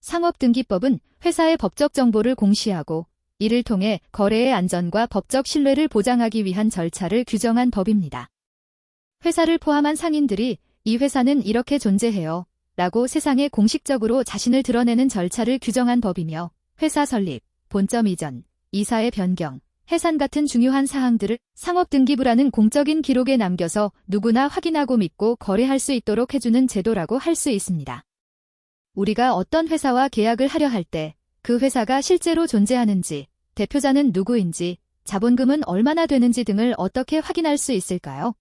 상업등기법은 회사의 법적 정보를 공시하고 이를 통해 거래의 안전과 법적 신뢰를 보장하기 위한 절차를 규정한 법입니다. 회사를 포함한 상인들이 이 회사는 이렇게 존재해요 라고 세상에 공식적으로 자신을 드러내는 절차를 규정한 법이며 회사 설립, 본점 이전, 이사의 변경, 해산 같은 중요한 사항들을 상업등기부라는 공적인 기록에 남겨서 누구나 확인하고 믿고 거래할 수 있도록 해주는 제도라고 할 수 있습니다. 우리가 어떤 회사와 계약을 하려 할 때 그 회사가 실제로 존재하는지, 대표자는 누구인지, 자본금은 얼마나 되는지 등을 어떻게 확인할 수 있을까요?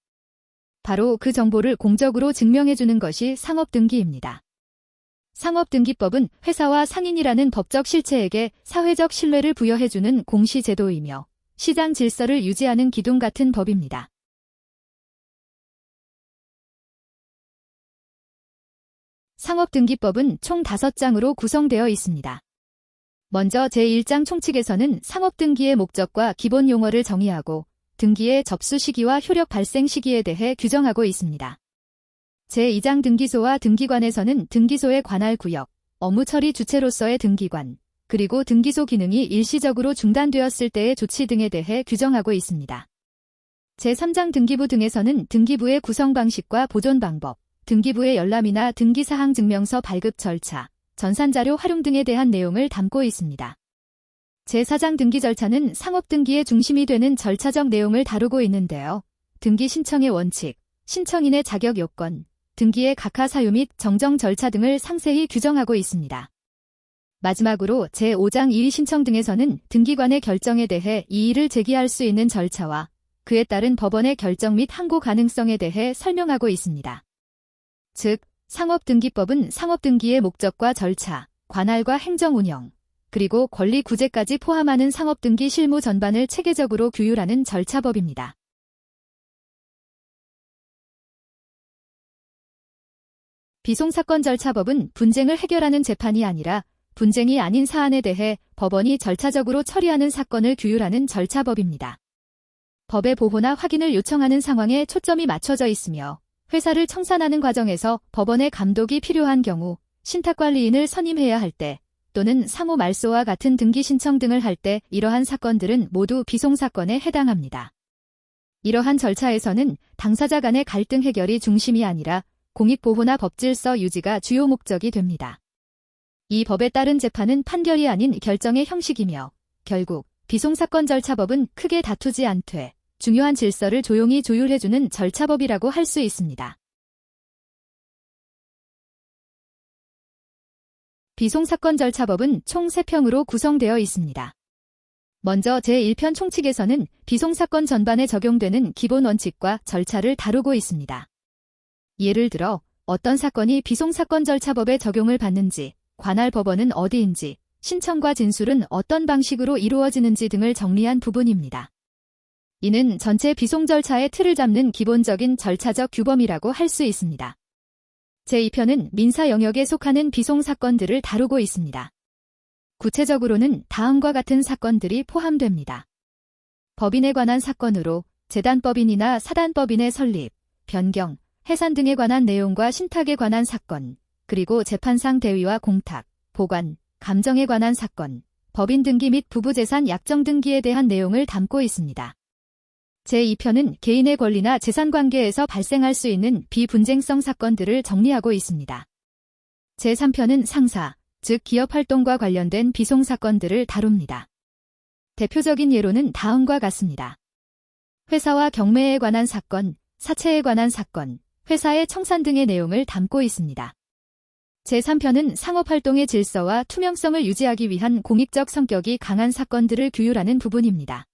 바로 그 정보를 공적으로 증명해주는 것이 상업등기입니다. 상업등기법은 회사와 상인이라는 법적 실체에게 사회적 신뢰를 부여해주는 공시제도이며 시장 질서를 유지하는 기둥 같은 법입니다. 상업등기법은 총 5장으로 구성되어 있습니다. 먼저 제1장 총칙에서는 상업등기의 목적과 기본 용어를 정의하고 등기의 접수 시기와 효력 발생 시기에 대해 규정하고 있습니다. 제2장 등기소와 등기관에서는 등기소의 관할 구역, 업무 처리 주체로서의 등기관, 그리고 등기소 기능이 일시적으로 중단되었을 때의 조치 등에 대해 규정하고 있습니다. 제3장 등기부 등에서는 등기부의 구성 방식과 보존 방법, 등기부의 열람이나 등기사항 증명서 발급 절차, 전산자료 활용 등에 대한 내용을 담고 있습니다. 제4장 등기 절차는 상업등기의 중심이 되는 절차적 내용을 다루고 있는데요. 등기 신청의 원칙, 신청인의 자격 요건, 등기의 각하 사유 및 정정 절차 등을 상세히 규정하고 있습니다. 마지막으로 제5장 이의 신청 등에서는 등기관의 결정에 대해 이의를 제기할 수 있는 절차와 그에 따른 법원의 결정 및 항고 가능성에 대해 설명하고 있습니다. 즉, 상업등기법은 상업등기의 목적과 절차, 관할과 행정 운영, 그리고 권리 구제까지 포함하는 상업등기 실무 전반을 체계적으로 규율하는 절차법입니다. 비송사건 절차법은 분쟁을 해결하는 재판이 아니라 분쟁이 아닌 사안에 대해 법원이 절차적으로 처리하는 사건을 규율하는 절차법입니다. 법의 보호나 확인을 요청하는 상황에 초점이 맞춰져 있으며 회사를 청산하는 과정에서 법원의 감독이 필요한 경우 신탁관리인을 선임해야 할 때 또는 상호 말소와 같은 등기 신청 등을 할 때 이러한 사건들은 모두 비송사건에 해당합니다. 이러한 절차에서는 당사자 간의 갈등 해결이 중심이 아니라 공익보호나 법질서 유지가 주요 목적이 됩니다. 이 법에 따른 재판은 판결이 아닌 결정의 형식이며 결국 비송사건 절차법은 크게 다투지 않되 중요한 질서를 조용히 조율해주는 절차법이라고 할 수 있습니다. 비송사건 절차법은 총 3편으로 구성되어 있습니다. 먼저 제1편 총칙에서는 비송사건 전반에 적용되는 기본 원칙과 절차를 다루고 있습니다. 예를 들어 어떤 사건이 비송사건 절차법에 적용을 받는지, 관할 법원은 어디인지, 신청과 진술은 어떤 방식으로 이루어지는지 등을 정리한 부분입니다. 이는 전체 비송 절차의 틀을 잡는 기본적인 절차적 규범이라고 할 수 있습니다. 제2편은 민사 영역에 속하는 비송 사건들을 다루고 있습니다. 구체적으로는 다음과 같은 사건들이 포함됩니다. 법인에 관한 사건으로 재단법인이나 사단법인의 설립, 변경, 해산 등에 관한 내용과 신탁에 관한 사건, 그리고 재판상 대위와 공탁, 보관, 감정에 관한 사건, 법인 등기 및 부부재산 약정 등기에 대한 내용을 담고 있습니다. 제2편은 개인의 권리나 재산 관계에서 발생할 수 있는 비분쟁성 사건들을 정리하고 있습니다. 제3편은 상사, 즉 기업 활동과 관련된 비송 사건들을 다룹니다. 대표적인 예로는 다음과 같습니다. 회사와 경매에 관한 사건, 사채에 관한 사건, 회사의 청산 등의 내용을 담고 있습니다. 제3편은 상업활동의 질서와 투명성을 유지하기 위한 공익적 성격이 강한 사건들을 규율하는 부분입니다.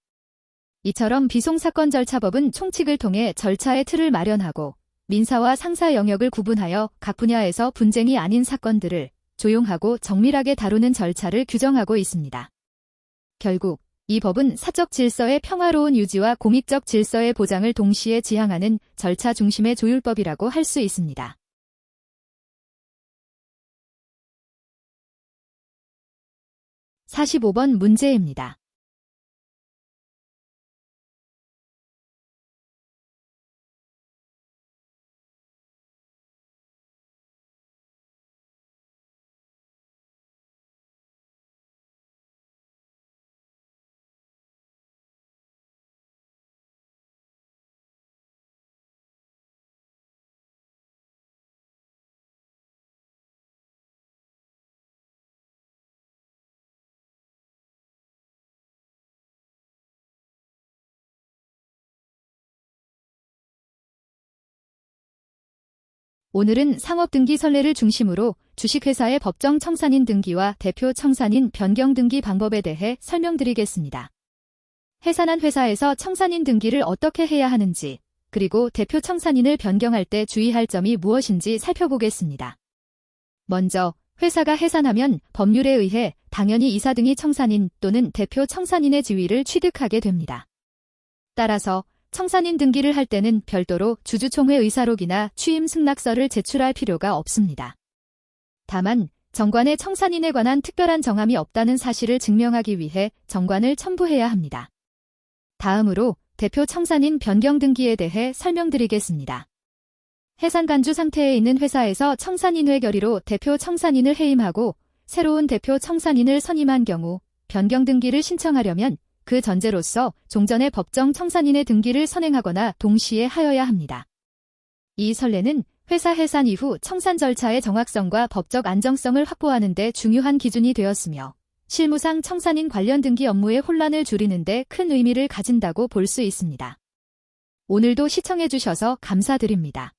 이처럼 비송사건 절차법은 총칙을 통해 절차의 틀을 마련하고 민사와 상사 영역을 구분하여 각 분야에서 분쟁이 아닌 사건들을 조용하고 정밀하게 다루는 절차를 규정하고 있습니다. 결국 이 법은 사적 질서의 평화로운 유지와 공익적 질서의 보장을 동시에 지향하는 절차 중심의 조율법이라고 할 수 있습니다. 45번 문제입니다. 오늘은 상업등기 선례를 중심으로 주식회사의 법정 청산인 등기와 대표 청산인 변경 등기 방법에 대해 설명드리겠습니다. 해산한 회사에서 청산인 등기를 어떻게 해야 하는지, 그리고 대표 청산인을 변경할 때 주의할 점이 무엇인지 살펴보겠습니다. 먼저 회사가 해산하면 법률에 의해 당연히 이사 등이 청산인 또는 대표 청산인의 지위를 취득하게 됩니다. 따라서 청산인 등기를 할 때는 별도로 주주총회 의사록이나 취임 승낙서를 제출할 필요가 없습니다. 다만 정관에 청산인에 관한 특별한 정함이 없다는 사실을 증명하기 위해 정관을 첨부해야 합니다. 다음으로 대표 청산인 변경 등기에 대해 설명드리겠습니다. 해산 간주 상태에 있는 회사에서 청산인회 결의로 대표 청산인을 해임하고 새로운 대표 청산인을 선임한 경우 변경 등기를 신청하려면 그 전제로서 종전의 법정 청산인의 등기를 선행하거나 동시에 하여야 합니다. 이 선례는 회사 해산 이후 청산 절차의 정확성과 법적 안정성을 확보하는 데 중요한 기준이 되었으며 실무상 청산인 관련 등기 업무의 혼란을 줄이는 데 큰 의미를 가진다고 볼 수 있습니다. 오늘도 시청해 주셔서 감사드립니다.